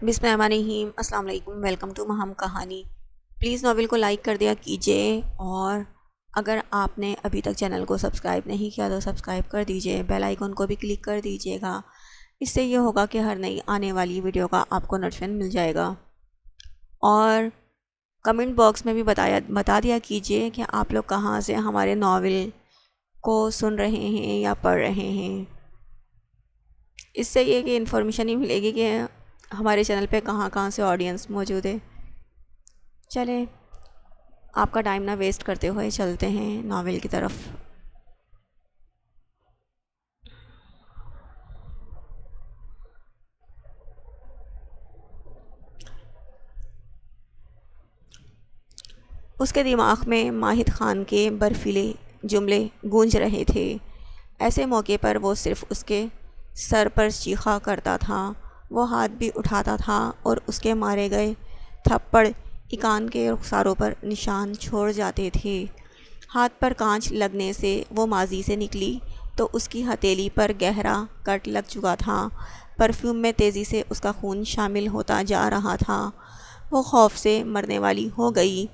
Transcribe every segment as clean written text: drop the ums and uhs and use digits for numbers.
بسم اللہ الرحمن الرحیم۔ السلام علیکم، ویلکم ٹو مہم کہانی۔ پلیز ناول کو لائک کر دیا کیجیے، اور اگر آپ نے ابھی تک چینل کو سبسکرائب نہیں کیا تو سبسکرائب کر دیجیے، بیل آئیکن کو بھی کلک کر دیجیے گا۔ اس سے یہ ہوگا کہ ہر نئی آنے والی ویڈیو کا آپ کو نوٹیفیکیشن مل جائے گا۔ اور کمنٹ باکس میں بھی بتا دیا کیجیے کہ آپ لوگ کہاں سے ہمارے ناول کو سن رہے ہیں یا پڑھ رہے ہیں۔ اس سے یہ کہ انفارمیشن ہی ملے گی کہ ہمارے چینل پہ کہاں کہاں سے آڈینس موجود ہے۔ چلیں، آپ کا ٹائم نہ ویسٹ کرتے ہوئے چلتے ہیں ناول کی طرف۔ اس کے دماغ میں ماہد خان کے برفیلے جملے گونج رہے تھے۔ ایسے موقع پر وہ صرف اس کے سر پر چیخا کرتا تھا۔ وہ ہاتھ بھی اٹھاتا تھا اور اس کے مارے گئے تھپڑ ایقان کے رخساروں پر نشان چھوڑ جاتے تھے۔ ہاتھ پر کانچ لگنے سے وہ ماضی سے نکلی تو اس کی ہتھیلی پر گہرا کٹ لگ چکا تھا۔ پرفیوم میں تیزی سے اس کا خون شامل ہوتا جا رہا تھا۔ وہ خوف سے مرنے والی ہو گئی۔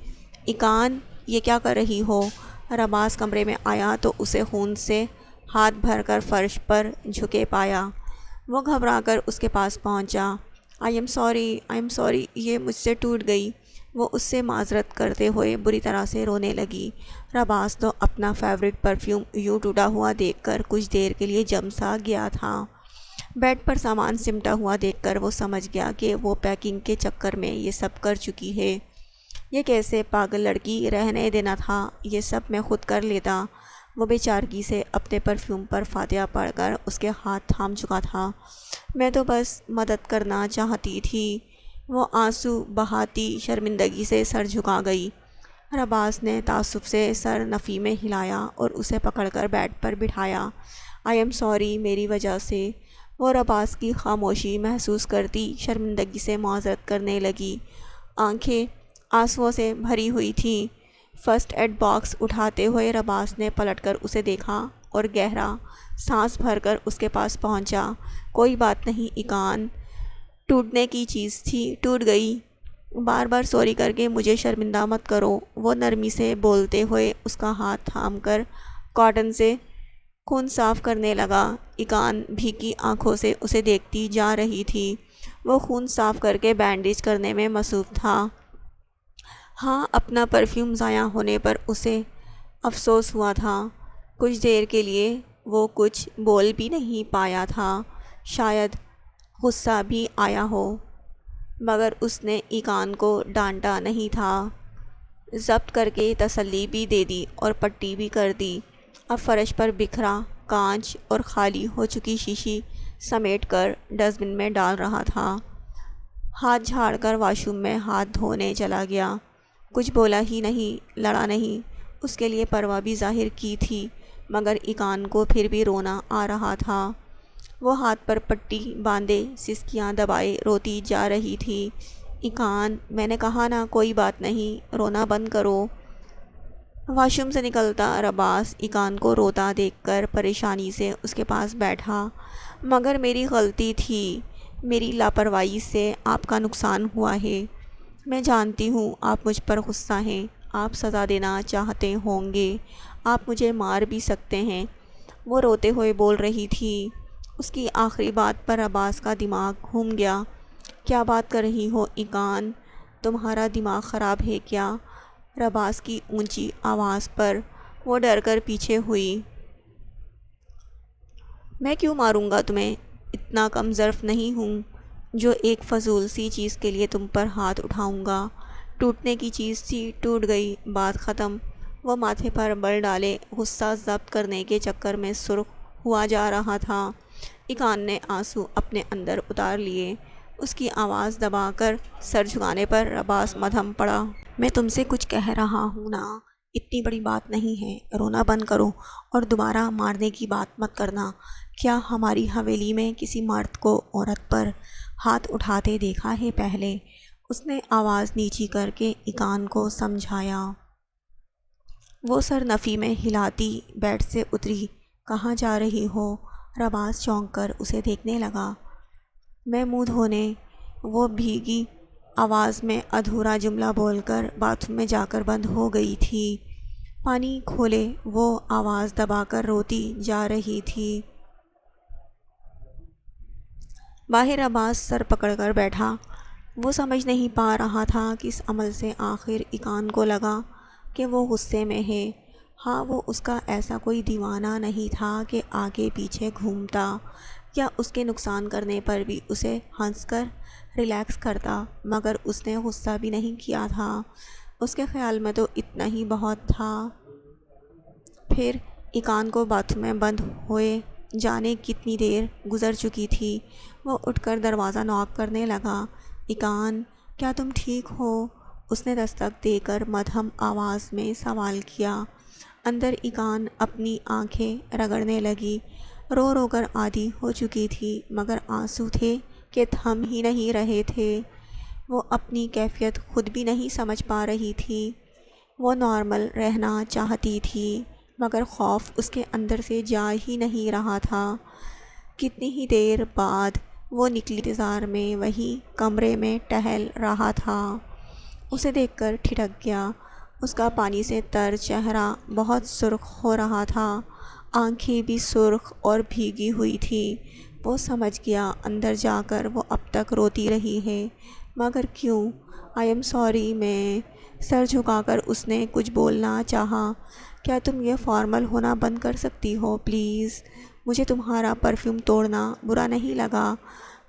ایقان، یہ کیا کر رہی ہو؟ رباس کمرے میں آیا تو اسے خون سے ہاتھ بھر کر فرش پر جھکے پایا۔ وہ گھبرا کر اس کے پاس پہنچا۔ آئی ایم سوری، یہ مجھ سے ٹوٹ گئی۔ وہ اس سے معذرت کرتے ہوئے بری طرح سے رونے لگی۔ رباس تو اپنا فیورٹ پرفیوم یوں ٹوٹا ہوا دیکھ کر کچھ دیر کے لیے جم سا گیا تھا۔ بیڈ پر سامان سمٹا ہوا دیکھ کر وہ سمجھ گیا کہ وہ پیکنگ کے چکر میں یہ سب کر چکی ہے۔ یہ کیسے پاگل لڑکی، رہنے دینا تھا، یہ سب میں خود کر لیتا۔ وہ بے چارگی سے اپنے پرفیوم پر فاتحہ پڑھ کر اس کے ہاتھ تھام چکا تھا۔ میں تو بس مدد کرنا چاہتی تھی۔ وہ آنسو بہاتی شرمندگی سے سر جھکا گئی۔ رباس نے تعصب سے سر نفی میں ہلایا اور اسے پکڑ کر بیڈ پر بٹھایا۔ آئی ایم سوری، میری وجہ سے۔ وہ رباس کی خاموشی محسوس کرتی شرمندگی سے معذرت کرنے لگی۔ آنکھیں آنسوؤں سے بھری ہوئی تھیں۔ فرسٹ ایڈ باکس اٹھاتے ہوئے رباس نے پلٹ کر اسے دیکھا اور گہرا سانس بھر کر اس کے پاس پہنچا۔ کوئی بات نہیں ایقان، ٹوٹنے کی چیز تھی، ٹوٹ گئی۔ بار بار سوری کر کے مجھے شرمندہ مت کرو۔ وہ نرمی سے بولتے ہوئے اس کا ہاتھ تھام کر کاٹن سے خون صاف کرنے لگا۔ ایقان بھیگی آنکھوں سے اسے دیکھتی جا رہی تھی۔ وہ خون صاف کر کے بینڈیج کرنے میں مصروف تھا۔ ہاں، اپنا پرفیوم ضائع ہونے پر اسے افسوس ہوا تھا۔ کچھ دیر کے لیے وہ کچھ بول بھی نہیں پایا تھا۔ شاید غصہ بھی آیا ہو، مگر اس نے ایقان کو ڈانٹا نہیں تھا۔ ضبط کر کے تسلی بھی دے دی اور پٹی بھی کر دی۔ اب فرش پر بکھرا کانچ اور خالی ہو چکی شیشی سمیٹ کر ڈسٹ بن میں ڈال رہا تھا۔ ہاتھ جھاڑ کر واش روم میں ہاتھ دھونے چلا گیا۔ کچھ بولا ہی نہیں، لڑا نہیں۔ اس کے لیے پرواہ بھی ظاہر کی تھی، مگر ایقان کو پھر بھی رونا آ رہا تھا۔ وہ ہاتھ پر پٹی باندھے سسکیاں دبائے روتی جا رہی تھی۔ ایقان، میں نے کہا نا، کوئی بات نہیں، رونا بند کرو۔ واش روم سے نکلتا رباس ایقان کو روتا دیکھ کر پریشانی سے اس کے پاس بیٹھا۔ مگر میری غلطی تھی، میری لاپرواہی سے آپ کا نقصان ہوا ہے۔ میں جانتی ہوں آپ مجھ پر غصہ ہیں، آپ سزا دینا چاہتے ہوں گے، آپ مجھے مار بھی سکتے ہیں۔ وہ روتے ہوئے بول رہی تھی۔ اس کی آخری بات پر رباس کا دماغ گھوم گیا۔ کیا بات کر رہی ہو ایقان؟ تمہارا دماغ خراب ہے کیا؟ رباس کی اونچی آواز پر وہ ڈر کر پیچھے ہوئی۔ میں کیوں ماروں گا تمہیں؟ اتنا کم ظرف نہیں ہوں جو ایک فضول سی چیز کے لیے تم پر ہاتھ اٹھاؤں گا۔ ٹوٹنے کی چیز تھی، ٹوٹ گئی، بات ختم۔ وہ ماتھے پر بل ڈالے غصہ ضبط کرنے کے چکر میں سرخ ہوا جا رہا تھا۔ ایقان نے آنسو اپنے اندر اتار لیے۔ اس کی آواز دبا کر سر جھکانے پر رباس مدھم پڑا۔ میں تم سے کچھ کہہ رہا ہوں نا، اتنی بڑی بات نہیں ہے، رونا بند کرو اور دوبارہ مارنے کی بات مت کرنا۔ کیا ہماری حویلی میں کسی مرد کو عورت پر ہاتھ اٹھاتے دیکھا ہے پہلے؟ اس نے آواز نیچی کر کے ایقان کو سمجھایا۔ وہ سر نفی میں ہلاتی بیڈ سے اتری۔ کہاں جا رہی ہو؟ رباس چونک کر اسے دیکھنے لگا۔ میں منہ دھونے۔ وہ بھیگی آواز میں ادھورا جملہ بول کر باتھ روم میں جا کر بند ہو گئی تھی۔ پانی کھولے، وہ آواز دبا کر روتی جا رہی تھی۔ باہر عباس سر پکڑ کر بیٹھا۔ وہ سمجھ نہیں پا رہا تھا کہ اس عمل سے آخر ایقان کو لگا کہ وہ غصے میں ہے۔ ہاں، وہ اس کا ایسا کوئی دیوانہ نہیں تھا کہ آگے پیچھے گھومتا یا اس کے نقصان کرنے پر بھی اسے ہنس کر ریلیکس کرتا، مگر اس نے غصہ بھی نہیں کیا تھا۔ اس کے خیال میں تو اتنا ہی بہت تھا۔ پھر ایقان کو باتھ روم میں بند ہوئے جانے کتنی دیر گزر چکی تھی۔ وہ اٹھ کر دروازہ ناک کرنے لگا۔ ایقان، کیا تم ٹھیک ہو؟ اس نے دستک دے کر مدھم آواز میں سوال کیا۔ اندر ایقان اپنی آنکھیں رگڑنے لگی۔ رو رو کر آدھی ہو چکی تھی، مگر آنسو تھے کہ تھم ہی نہیں رہے تھے۔ وہ اپنی کیفیت خود بھی نہیں سمجھ پا رہی تھی۔ وہ نارمل رہنا چاہتی تھی، مگر خوف اس کے اندر سے جا ہی نہیں رہا تھا۔ کتنی ہی دیر بعد وہ نکلی، انتظار میں وہی کمرے میں ٹہل رہا تھا۔ اسے دیکھ کر ٹھٹک گیا۔ اس کا پانی سے تر چہرہ بہت سرخ ہو رہا تھا، آنکھیں بھی سرخ اور بھیگی ہوئی تھی۔ وہ سمجھ گیا اندر جا کر وہ اب تک روتی رہی ہے، مگر کیوں؟ آئی ایم سوری میں سر جھکا کر اس نے کچھ بولنا چاہا۔ کیا تم یہ فارمل ہونا بند کر سکتی ہو پلیز؟ مجھے تمہارا پرفیوم توڑنا برا نہیں لگا۔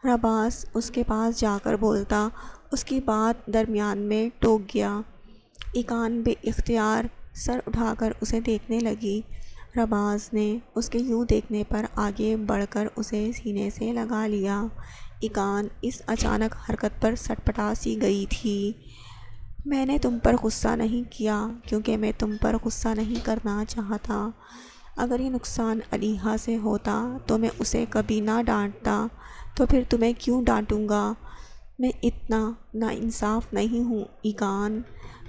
رباس اس کے پاس جا کر بولتا، اس کی بات درمیان میں ٹوک گیا۔ ایقان بے اختیار سر اٹھا کر اسے دیکھنے لگی۔ رباس نے اس کے یوں دیکھنے پر آگے بڑھ کر اسے سینے سے لگا لیا۔ ایقان اس اچانک حرکت پر سٹپٹا سی گئی تھی۔ میں نے تم پر غصہ نہیں کیا کیونکہ میں تم پر غصہ نہیں کرنا چاہتا۔ اگر یہ نقصان علیحہ سے ہوتا تو میں اسے کبھی نہ ڈانٹتا، تو پھر تمہیں کیوں ڈانٹوں گا؟ میں اتنا ناانصاف نہیں ہوں ایقان،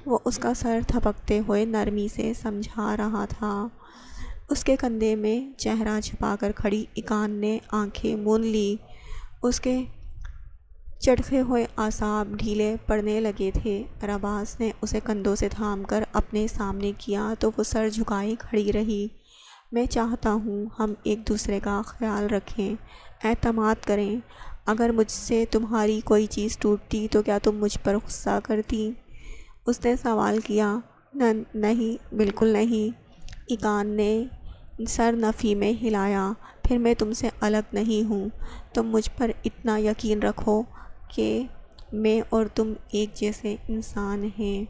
وہ اس کا سر تھپکتے ہوئے نرمی سے سمجھا رہا تھا۔ اس کے کندھے میں چہرہ چھپا کر کھڑی ایقان نے آنکھیں مون لی۔ اس کے چٹکے ہوئے اعصاب ڈھیلے پڑنے لگے تھے۔ رباس نے اسے کندھوں سے تھام کر اپنے سامنے کیا تو وہ سر جھکائے کھڑی رہی۔ میں چاہتا ہوں ہم ایک دوسرے کا خیال رکھیں، اعتماد کریں۔ اگر مجھ سے تمہاری کوئی چیز ٹوٹتی تو کیا تم مجھ پر غصہ کرتی؟ اس نے سوال کیا۔ نہیں، بالکل نہیں، ایقان نے سر نفی میں ہلایا۔ پھر میں تم سے الگ نہیں ہوں۔ تم مجھ پر اتنا یقین رکھو کہ میں اور تم ایک جیسے انسان ہیں۔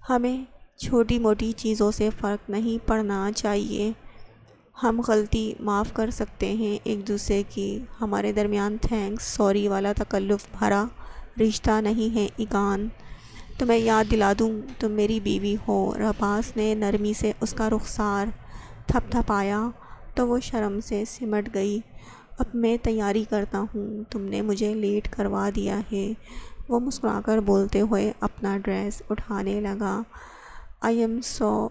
ہمیں چھوٹی موٹی چیزوں سے فرق نہیں پڑنا چاہیے۔ ہم غلطی معاف کر سکتے ہیں ایک دوسرے کی۔ ہمارے درمیان تھینکس سوری والا تکلف بھرا رشتہ نہیں ہے ایقان۔ تمہیں یاد دلا دوں، تم میری بیوی ہو۔ رباس نے نرمی سے اس کا رخسار تھپ تھپایا تو وہ شرم سے سمٹ گئی۔ اب میں تیاری کرتا ہوں، تم نے مجھے لیٹ کروا دیا ہے، وہ مسکرا کر بولتے ہوئے اپنا ڈریس اٹھانے لگا۔ آئی ایم سو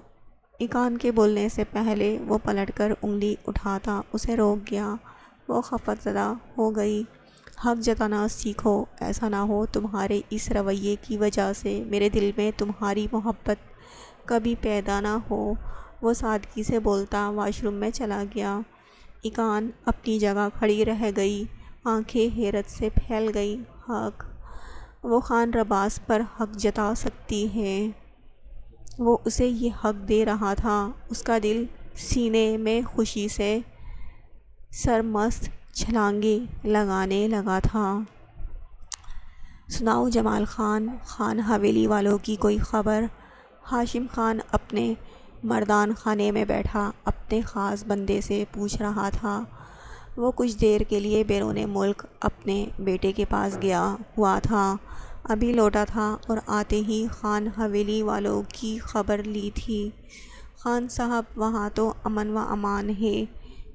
ایقان کے بولنے سے پہلے وہ پلٹ کر انگلی اٹھاتا اسے روک گیا۔ وہ خفت زدہ ہو گئی۔ حق جتانا سیکھو، ایسا نہ ہو تمہارے اس رویے کی وجہ سے میرے دل میں تمہاری محبت کبھی پیدا نہ ہو، وہ سادگی سے بولتا واش روم میں چلا گیا۔ ایقان اپنی جگہ کھڑی رہ گئی، آنکھیں حیرت سے پھیل گئی۔ حق؟ وہ خان رباس پر حق جتا سکتی ہے؟ وہ اسے یہ حق دے رہا تھا۔ اس کا دل سینے میں خوشی سے سرمست چھلانگیں لگانے لگا تھا۔ سناؤ جمال خان، خان حویلی والوں کی کوئی خبر؟ ہاشم خان اپنے مردان خانے میں بیٹھا اپنے خاص بندے سے پوچھ رہا تھا۔ وہ کچھ دیر کے لیے بیرون ملک اپنے بیٹے کے پاس گیا ہوا تھا، ابھی لوٹا تھا اور آتے ہی خان حویلی والوں کی خبر لی تھی۔ خان صاحب وہاں تو امن و امان ہے،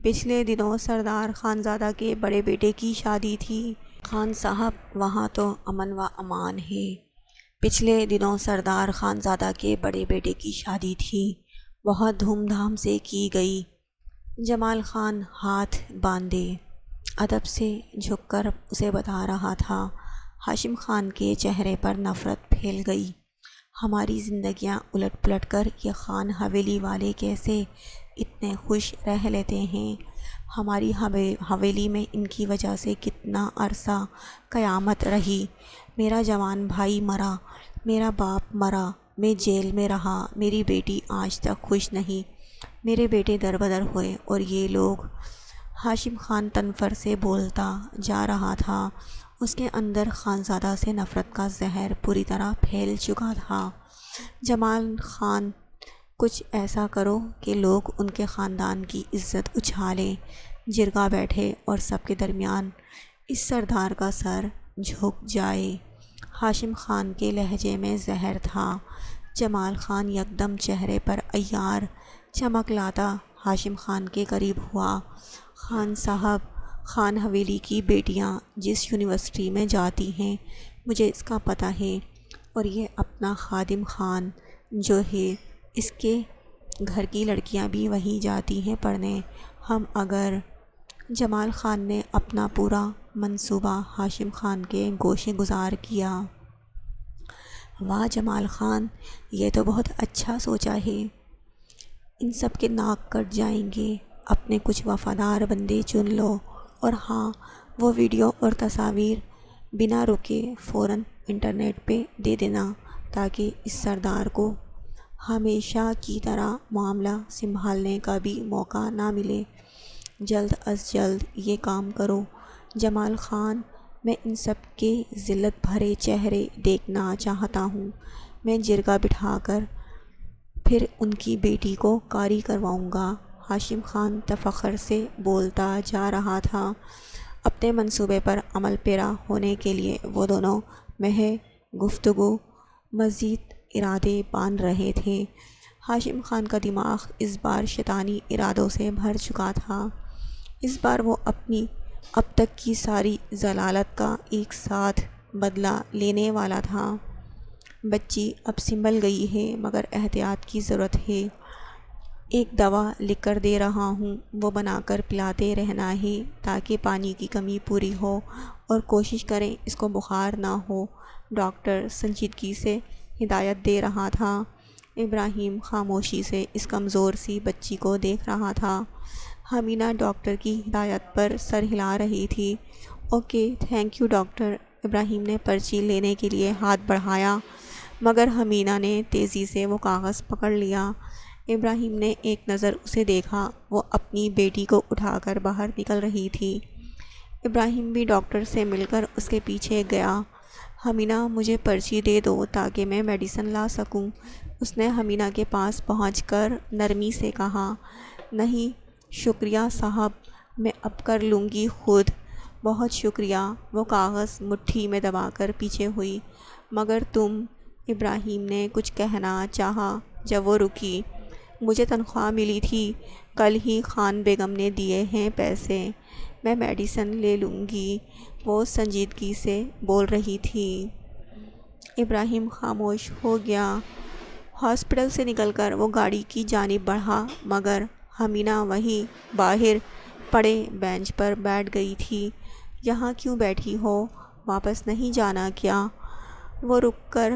پچھلے دنوں سردار خانزادہ کے بڑے بیٹے کی شادی تھی۔ خان صاحب وہاں تو امن و امان ہے، پچھلے دنوں سردار خانزادہ کے بڑے بیٹے کی شادی تھی، بہت دھوم دھام سے کی گئی۔ جمال خان ہاتھ باندھے ادب سے جھک کر اسے بتا رہا تھا۔ ہاشم خان کے چہرے پر نفرت پھیل گئی۔ ہماری زندگیاں الٹ پلٹ کر یہ خان حویلی والے کیسے اتنے خوش رہ لیتے ہیں؟ ہماری حویلی میں ان کی وجہ سے کتنا عرصہ قیامت رہی۔ میرا جوان بھائی مرا، میرا باپ مرا، میں جیل میں رہا، میری بیٹی آج تک خوش نہیں، میرے بیٹے در بدر ہوئے، اور یہ لوگ۔ ہاشم خان تنفر سے بولتا جا رہا تھا۔ اس کے اندر خانزادہ سے نفرت کا زہر پوری طرح پھیل چکا تھا۔ جمال خان، کچھ ایسا کرو کہ لوگ ان کے خاندان کی عزت اچھالیں، جرگا بیٹھے اور سب کے درمیان اس سردار کا سر جھک جائے۔ ہاشم خان کے لہجے میں زہر تھا۔ جمال خان یکدم چہرے پر عیار چمک لاتا ہاشم خان کے قریب ہوا۔ خان صاحب، خان حویلی کی بیٹیاں جس یونیورسٹی میں جاتی ہیں مجھے اس کا پتہ ہے، اور یہ اپنا خادم خان جو ہے اس کے گھر کی لڑکیاں بھی وہیں جاتی ہیں پڑھنے۔ ہم اگر… جمال خان نے اپنا پورا منصوبہ ہاشم خان کے گوشے گزار کیا۔ واہ جمال خان، یہ تو بہت اچھا سوچا ہے۔ ان سب کے ناک کٹ جائیں گے۔ اپنے کچھ وفادار بندے چن لو، اور ہاں، وہ ویڈیو اور تصاویر بنا رکے فوراً انٹرنیٹ پہ دے دینا تاکہ اس سردار کو ہمیشہ کی طرح معاملہ سنبھالنے کا بھی موقع نہ ملے۔ جلد از جلد یہ کام کرو۔ جمال خان، میں ان سب کے ذلت بھرے چہرے دیکھنا چاہتا ہوں۔ میں جرگہ بٹھا کر پھر ان کی بیٹی کو قاری کرواؤں گا۔ ہاشم خان تفخر سے بولتا جا رہا تھا۔ اپنے منصوبے پر عمل پیرا ہونے کے لیے وہ دونوں محض گفتگو مزید ارادے باندھ رہے تھے۔ ہاشم خان کا دماغ اس بار شیطانی ارادوں سے بھر چکا تھا۔ اس بار وہ اپنی اب تک کی ساری ضلالت کا ایک ساتھ بدلہ لینے والا تھا۔ بچی اب سنبھل گئی ہے، مگر احتیاط کی ضرورت ہے۔ ایک دوا لکھ کر دے رہا ہوں، وہ بنا کر پلاتے رہنا ہے تاکہ پانی کی کمی پوری ہو، اور کوشش کریں اس کو بخار نہ ہو۔ ڈاکٹر سنجیدگی سے ہدایت دے رہا تھا۔ ابراہیم خاموشی سے اس کمزور سی بچی کو دیکھ رہا تھا۔ حمینہ ڈاکٹر کی ہدایت پر سر ہلا رہی تھی۔ Okay, thank you doctor. Ibrahim نے پرچی لینے کے لیے ہاتھ بڑھایا، مگر حمینہ نے تیزی سے وہ کاغذ پکڑ لیا۔ ابراہیم نے ایک نظر اسے دیکھا، وہ اپنی بیٹی کو اٹھا کر باہر نکل رہی تھی۔ ابراہیم بھی ڈاکٹر سے مل کر اس کے پیچھے گیا۔ حمینہ، مجھے پرچی دے دو تاکہ میں میڈیسن لا سکوں۔ اس نے حمینہ کے پاس پہنچ کر نرمی سے کہا۔ نہیں شکریہ صاحب، میں اب کر لوں گی خود۔ بہت شکریہ۔ وہ کاغذ مٹھی میں دبا کر پیچھے ہوئی۔ مگر تم… ابراہیم نے کچھ کہنا چاہا جب وہ رکی۔ مجھے تنخواہ ملی تھی، کل ہی خان بیگم نے دیے ہیں پیسے، میں میڈیسن لے لوں گی، وہ سنجیدگی سے بول رہی تھی۔ ابراہیم خاموش ہو گیا۔ ہاسپٹل سے نکل کر وہ گاڑی کی جانب بڑھا، مگر حمینہ وہیں باہر پڑے بینچ پر بیٹھ گئی تھی۔ یہاں کیوں بیٹھی ہو؟ واپس نہیں جانا کیا؟ وہ رک کر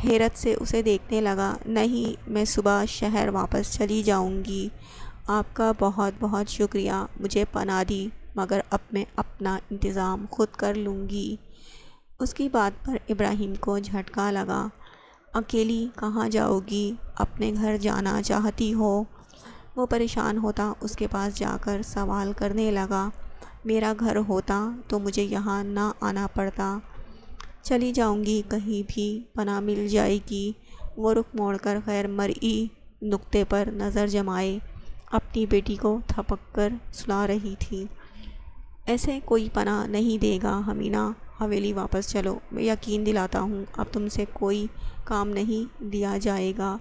حیرت سے اسے دیکھنے لگا۔ نہیں، میں صبح شہر واپس چلی جاؤں گی۔ آپ کا بہت بہت شکریہ، مجھے پناہ دی، مگر اب میں اپنا انتظام خود کر لوں گی۔ اس کی بات پر ابراہیم کو جھٹکا لگا۔ اکیلی کہاں جاؤ گی؟ اپنے گھر جانا چاہتی ہو؟ وہ پریشان ہوتا اس کے پاس جا کر سوال کرنے لگا۔ میرا گھر ہوتا تو مجھے یہاں نہ آنا پڑتا۔ چلی جاؤں گی، کہیں بھی پناہ مل جائے گی۔ وہ رخ موڑ کر غیر مرئی نقطے پر نظر جمائے اپنی بیٹی کو تھپک کر سلا رہی تھی۔ ایسے کوئی پناہ نہیں دے گا حمینہ، حویلی واپس چلو، میں یقین دلاتا ہوں اب تم سے کوئی کام نہیں دیا جائے گا۔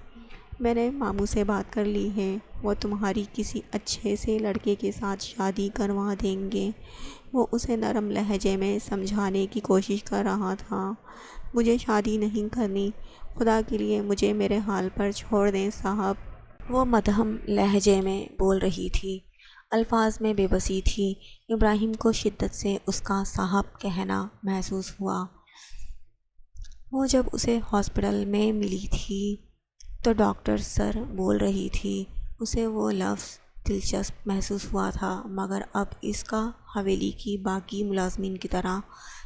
میں نے ماموں سے بات کر لی ہے، وہ تمہاری کسی اچھے سے لڑکے کے ساتھ شادی کروا دیں گے۔ وہ اسے نرم لہجے میں سمجھانے کی کوشش کر رہا تھا۔ مجھے شادی نہیں کرنی، خدا کے لیے مجھے میرے حال پر چھوڑ دیں صاحب، وہ مدھم لہجے میں بول رہی تھی۔ الفاظ میں بے بسی تھی۔ ابراہیم کو شدت سے اس کا صاحب کہنا محسوس ہوا۔ وہ جب اسے ہاسپٹل میں ملی تھی تو ڈاکٹر سر بول رہی تھی، اسے وہ لفظ دلچسپ محسوس ہوا تھا، مگر اب اس کا حویلی کی باقی ملازمین کی طرح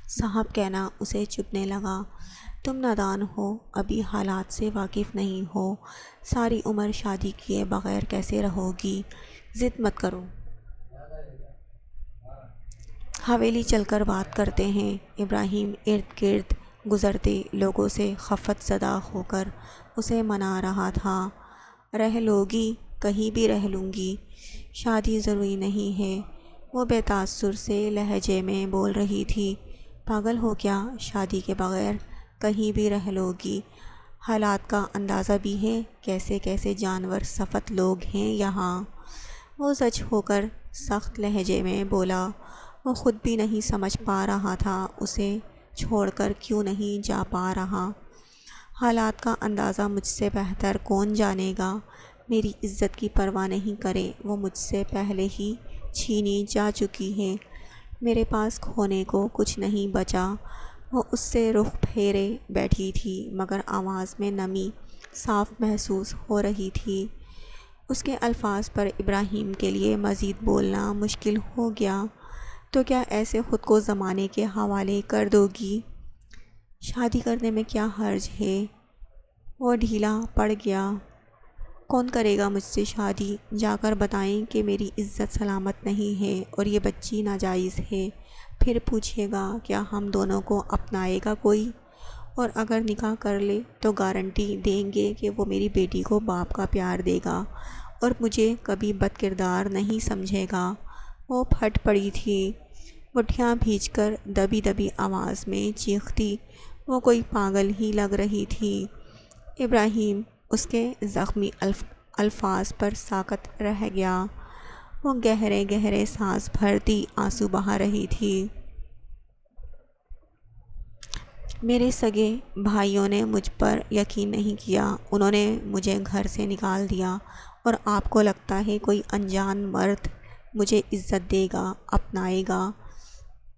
صاحب کہنا اسے چبھنے لگا۔ تم نادان ہو، ابھی حالات سے واقف نہیں ہو، ساری عمر شادی کیے بغیر کیسے رہو گی؟ ضد مت کرو، حویلی چل کر بات کرتے ہیں۔ ابراہیم ارد گرد گزرتے لوگوں سے خفت زدہ ہو کر اسے منا رہا تھا۔ رہ لوگی؟ کہیں بھی رہ لوں گی، شادی ضروری نہیں ہے، وہ بے تاثر سے لہجے میں بول رہی تھی۔ پاگل ہو کیا؟ شادی کے بغیر کہیں بھی رہ لوگی؟ حالات کا اندازہ بھی ہے، کیسے کیسے جانور صفت لوگ ہیں یہاں۔ وہ زج ہو کر سخت لہجے میں بولا۔ وہ خود بھی نہیں سمجھ پا رہا تھا اسے چھوڑ کر کیوں نہیں جا پا رہا۔ حالات کا اندازہ مجھ سے بہتر کون جانے گا؟ میری عزت کی پرواہ نہیں کرے، وہ مجھ سے پہلے ہی چھینی جا چکی ہے، میرے پاس کھونے کو کچھ نہیں بچا۔ وہ اس سے رخ پھیرے بیٹھی تھی، مگر آواز میں نمی صاف محسوس ہو رہی تھی۔ اس کے الفاظ پر ابراہیم کے لیے مزید بولنا مشکل ہو گیا۔ تو کیا ایسے خود کو زمانے کے حوالے کر دو گی؟ شادی کرنے میں کیا حرج ہے؟ وہ ڈھیلا پڑ گیا۔ کون کرے گا مجھ سے شادی؟ جا کر بتائیں کہ میری عزت سلامت نہیں ہے اور یہ بچی ناجائز ہے، پھر پوچھے گا کیا ہم دونوں کو اپنائے گا کوئی؟ اور اگر نکاح کر لے تو گارنٹی دیں گے کہ وہ میری بیٹی کو باپ کا پیار دے گا اور مجھے کبھی بد کردار نہیں سمجھے گا۔ وہ پھٹ پڑی تھی، مٹھیاں بھیج کر دبی دبی آواز میں چیختی۔ وہ کوئی پاگل ہی لگ رہی تھی۔ ابراہیم اس کے زخمی الفاظ پر ساکت رہ گیا۔ وہ گہرے گہرے سانس بھرتی آنسو بہا رہی تھی۔ میرے سگے بھائیوں نے مجھ پر یقین نہیں کیا، انہوں نے مجھے گھر سے نکال دیا، اور آپ کو لگتا ہے کوئی انجان مرد مجھے عزت دے گا، اپنائے گا؟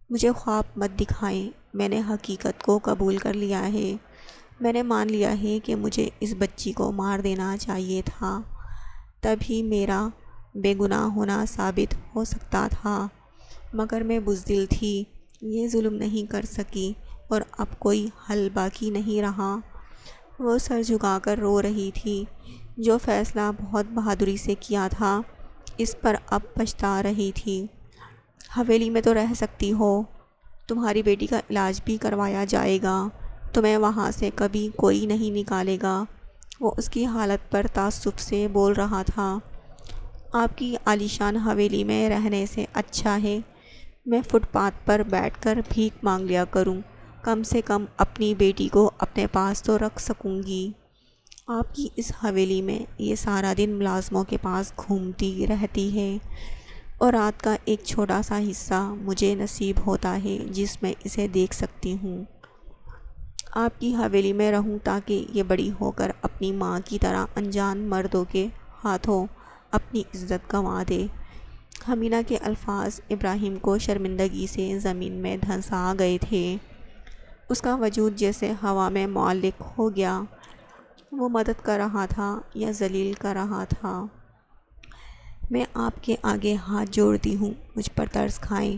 مجھے خواب مت دکھائیں، میں نے حقیقت کو قبول کر لیا ہے۔ میں نے مان لیا ہے کہ مجھے اس بچی کو مار دینا چاہیے تھا، تبھی میرا بے گناہ ہونا ثابت ہو سکتا تھا، مگر میں بزدل تھی، یہ ظلم نہیں کر سکی، اور اب کوئی حل باقی نہیں رہا۔ وہ سر جھکا کر رو رہی تھی۔ جو فیصلہ بہت بہادری سے کیا تھا، اس پر اب پچھتا رہی تھی۔ حویلی میں تو رہ سکتی ہو، تمہاری بیٹی کا علاج بھی کروایا جائے گا، تمہیں وہاں سے کبھی کوئی نہیں نکالے گا۔ وہ اس کی حالت پر تعصب سے بول رہا تھا۔ آپ کی عالیشان حویلی میں رہنے سے اچھا ہے میں فٹ پاتھ پر بیٹھ کر بھیک مانگ لیا کروں، کم سے کم اپنی بیٹی کو اپنے پاس تو رکھ سکوں گی۔ آپ کی اس حویلی میں یہ سارا دن ملازموں کے پاس گھومتی رہتی ہے، اور رات کا ایک چھوٹا سا حصہ مجھے نصیب ہوتا ہے جس میں اسے دیکھ سکتی ہوں۔ آپ کی حویلی میں رہوں تاکہ یہ بڑی ہو کر اپنی ماں کی طرح انجان مردوں کے ہاتھوں اپنی عزت گنوا دے۔ حمینہ کے الفاظ ابراہیم کو شرمندگی سے زمین میں دھنسا گئے تھے۔ اس کا وجود جیسے ہوا میں معلق ہو گیا۔ وہ مدد کر رہا تھا یا ذلیل کر رہا تھا؟ میں آپ کے آگے ہاتھ جوڑتی ہوں، مجھ پر ترس کھائیں،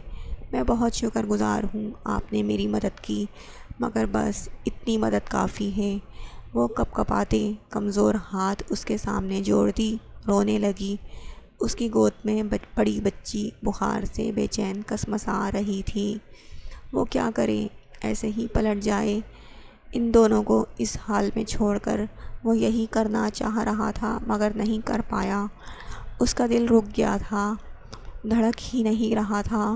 میں بہت شکر گزار ہوں آپ نے میری مدد کی، مگر بس اتنی مدد کافی ہے۔ وہ کپ کپاتے کمزور ہاتھ اس کے سامنے جوڑتی رونے لگی۔ اس کی گود میں پڑی بچی بخار سے بے چین کسمسا رہی تھی۔ وہ کیا کرے؟ ایسے ہی پلٹ جائے؟ ان دونوں کو اس حال میں چھوڑ کر وہ یہی کرنا چاہ رہا تھا، مگر نہیں کر پایا۔ اس کا دل رک گیا تھا، دھڑک ہی نہیں رہا تھا۔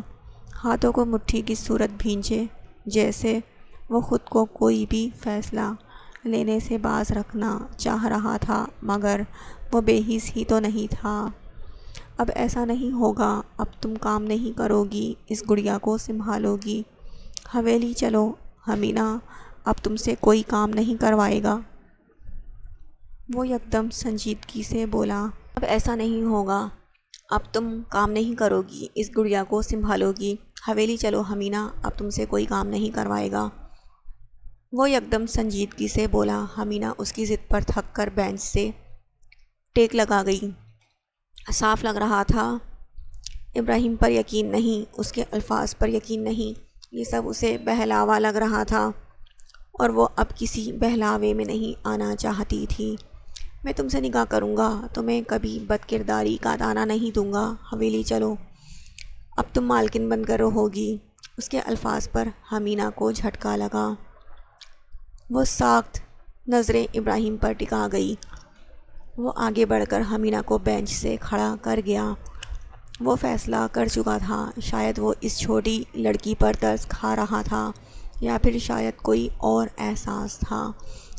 ہاتھوں کو مٹھی کی صورت بھینچے جیسے وہ خود کو کوئی بھی فیصلہ لینے سے باز رکھنا چاہ رہا تھا، مگر وہ بے حس ہی تو نہیں تھا۔ اب ایسا نہیں ہوگا، اب تم کام نہیں کرو گی، اس گڑیا کو سنبھالو گی، حویلی چلو، حمینہ اب تم سے کوئی کام نہیں کروائے گا۔ وہ یکدم سنجیدگی سے بولا۔ اب ایسا نہیں ہوگا، اب تم کام نہیں کرو گی، اس گڑیا کو سنبھالو گی، حویلی چلو حمینہ، اب تم سے کوئی کام نہیں کروائے گا۔ وہ یکدم سنجیدگی سے بولا۔ حمینہ اس کی ضد پر تھک کر بینچ سے ٹیک لگا گئی۔ صاف لگ رہا تھا ابراہیم پر یقین نہیں، اس کے الفاظ پر یقین نہیں، یہ سب اسے بہلاوا لگ رہا تھا اور وہ اب کسی بہلاوے میں نہیں آنا چاہتی تھی۔ میں تم سے نکاح کروں گا، تمہیں کبھی بد کرداری کا دانہ نہیں دوں گا، حویلی چلو، اب تم مالکن بن کر رہو گی۔ اس کے الفاظ پر حمینہ کو جھٹکا لگا۔ وہ ساخت نظریں ابراہیم پر ٹکا گئی۔ وہ آگے بڑھ کر حمینہ کو بینچ سے کھڑا کر گیا۔ وہ فیصلہ کر چکا تھا، شاید وہ اس چھوٹی لڑکی پر ترس کھا رہا تھا یا پھر شاید کوئی اور احساس تھا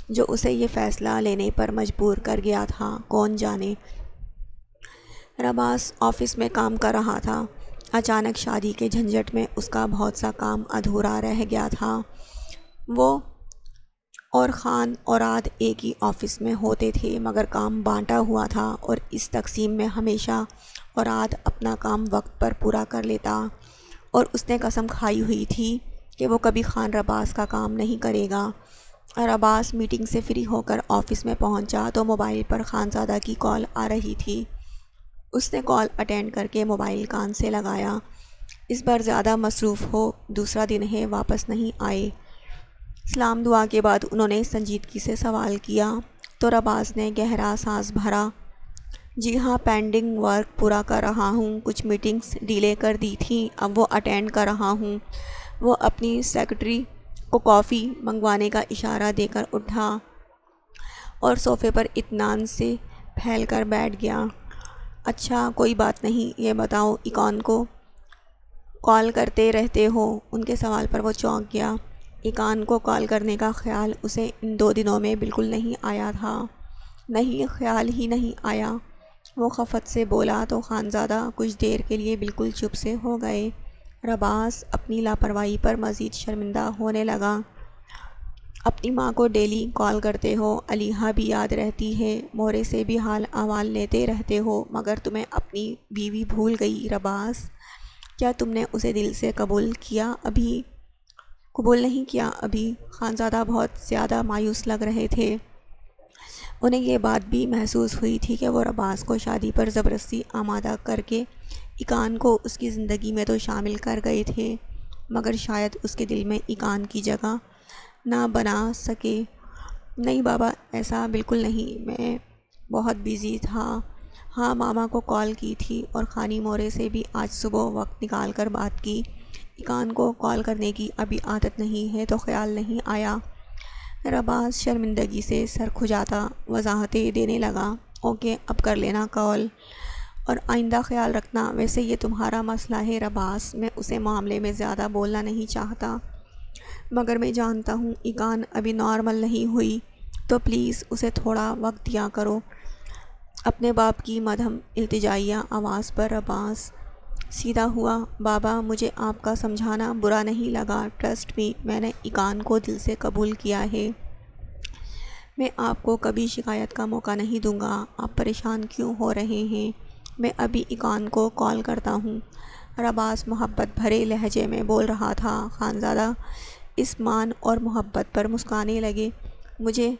جو اسے یہ فیصلہ لینے پر مجبور کر گیا تھا، کون جانے۔ رباس آفس میں کام کر رہا تھا۔ اچانک شادی کے جھنجٹ میں اس کا بہت سا کام ادھورا رہ گیا تھا۔ وہ اور خان اوراد ایک ہی آفس میں ہوتے تھے مگر کام بانٹا ہوا تھا اور اس تقسیم میں ہمیشہ اوراد اپنا کام وقت پر پورا کر لیتا اور اس نے قسم کھائی ہوئی تھی کہ وہ کبھی خان رباس کا کام نہیں کرے گا۔ رباس میٹنگ سے فری ہو کر آفس میں پہنچا تو موبائل پر خانزادہ کی کال آ رہی تھی۔ اس نے کال اٹینڈ کر کے موبائل کان سے لگایا۔ اس بار زیادہ مصروف ہو، دوسرا دن ہے، واپس نہیں آئے۔ سلام دعا کے بعد انہوں نے سنجیدگی سے سوال کیا تو رباس نے گہرا سانس بھرا۔ جی ہاں، پینڈنگ ورک پورا کر رہا ہوں، کچھ میٹنگز ڈیلے کر دی تھیں، اب وہ اٹینڈ کر رہا ہوں۔ وہ اپنی سیکرٹری کو کافی منگوانے کا اشارہ دے کر اٹھا اور صوفے پر اطمینان سے پھیل کر بیٹھ گیا۔ اچھا، کوئی بات نہیں، یہ بتاؤ ایکان کو کال کرتے رہتے ہو؟ ان کے سوال پر وہ چونک گیا۔ ایکان کو کال کرنے کا خیال اسے ان 2 دنوں میں بالکل نہیں آیا تھا۔ نہیں، خیال ہی نہیں آیا، وہ خفت سے بولا تو خانزادہ کچھ دیر کے لیے بالکل چپ سے ہو گئے۔ رباس اپنی لاپرواہی پر مزید شرمندہ ہونے لگا۔ اپنی ماں کو ڈیلی کال کرتے ہو، علیحہ بھی یاد رہتی ہے، مورے سے بھی حال احوال لیتے رہتے ہو، مگر تمہیں اپنی بیوی بھول گئی رباس؟ کیا تم نے اسے دل سے قبول کیا ابھی؟ قبول نہیں کیا ابھی؟ خانزادہ بہت زیادہ مایوس لگ رہے تھے۔ انہیں یہ بات بھی محسوس ہوئی تھی کہ وہ رباس کو شادی پر زبردستی آمادہ کر کے ایکان کو اس کی زندگی میں تو شامل کر گئے تھے مگر شاید اس کے دل میں ایکان کی جگہ نہ بنا سکے۔ نہیں بابا، ایسا بالکل نہیں، میں بہت بیزی تھا۔ ہاں، ماما کو کال کی تھی اور خانی مورے سے بھی آج صبح وقت نکال کر بات کی۔ ایکان کو کال کرنے کی ابھی عادت نہیں ہے تو خیال نہیں آیا۔ رباس شرمندگی سے سر کھجاتا وضاحتیں دینے لگا۔ اوکے، اب کر لینا کال اور آئندہ خیال رکھنا۔ ویسے یہ تمہارا مسئلہ ہے رباس، میں اسے معاملے میں زیادہ بولنا نہیں چاہتا مگر میں جانتا ہوں ایکان ابھی نارمل نہیں ہوئی، تو پلیز اسے تھوڑا وقت دیا کرو۔ اپنے باپ کی مدھم التجائیہ آواز پر رباس سیدھا ہوا۔ بابا، مجھے آپ کا سمجھانا برا نہیں لگا، ٹرسٹ می، میں نے ایکان کو دل سے قبول کیا ہے۔ میں آپ کو کبھی شکایت کا موقع نہیں دوں گا۔ آپ پریشان کیوں ہو رہے ہیں؟ میں ابھی ایکان کو کال کرتا ہوں، رباس محبت بھرے لہجے میں بول رہا تھا۔ خانزادہ اس مان اور محبت پر مسکرانے لگے۔ مجھے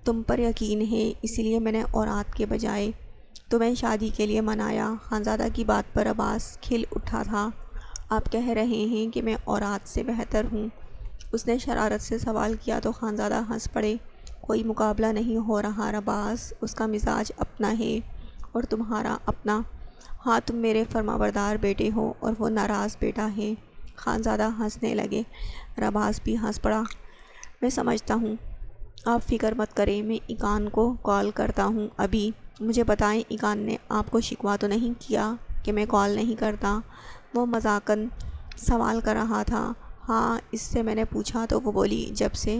تم پر یقین ہے، اسی لیے میں نے اوراد کے بجائے تمہیں شادی کے لیے منایا۔ خانزادہ کی بات پر رباس کھل اٹھا تھا۔ آپ کہہ رہے ہیں کہ میں اوراد سے بہتر ہوں؟ اس نے شرارت سے سوال کیا تو خانزادہ ہنس پڑے۔ کوئی مقابلہ نہیں ہو رہا رباس، اس کا مزاج اپنا ہے اور تمہارا اپنا۔ ہاں، تم میرے فرمانبردار بیٹے ہو اور وہ ناراض بیٹا ہے۔ خانزادہ ہنسنے لگے۔ رباس بھی ہنس پڑا۔ میں سمجھتا ہوں، آپ فکر مت کریں، میں ایکان کو کال کرتا ہوں ابھی۔ مجھے بتائیں، ایکان نے آپ کو شکوہ تو نہیں کیا کہ میں کال نہیں کرتا؟ وہ مذاقاً سوال کر رہا تھا۔ ہاں، اس سے میں نے پوچھا تو وہ بولی جب سے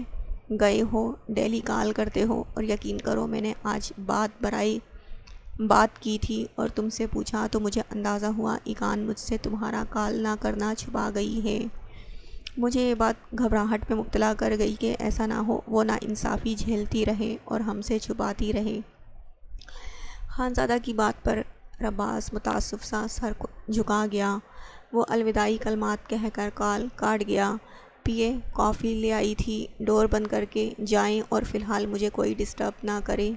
گئے ہو ڈیلی کال کرتے ہو، اور یقین کرو میں نے آج بات کی تھی اور تم سے پوچھا تو مجھے اندازہ ہوا ایکان مجھ سے تمہارا کال نہ کرنا چھپا گئی ہے۔ مجھے یہ بات گھبراہٹ میں مبتلا کر گئی کہ ایسا نہ ہو وہ ناانصافی جھیلتی رہے اور ہم سے چھپاتی رہے۔ خانزادہ کی بات پر رباز متاسف سا سر کو جھکا گیا۔ وہ الوداعی کلمات کہہ کر کال کاٹ گیا۔ پیے، کافی لے آئی تھی، ڈور بند کر کے جائیں اور فی الحال مجھے کوئی ڈسٹرب نہ کرے۔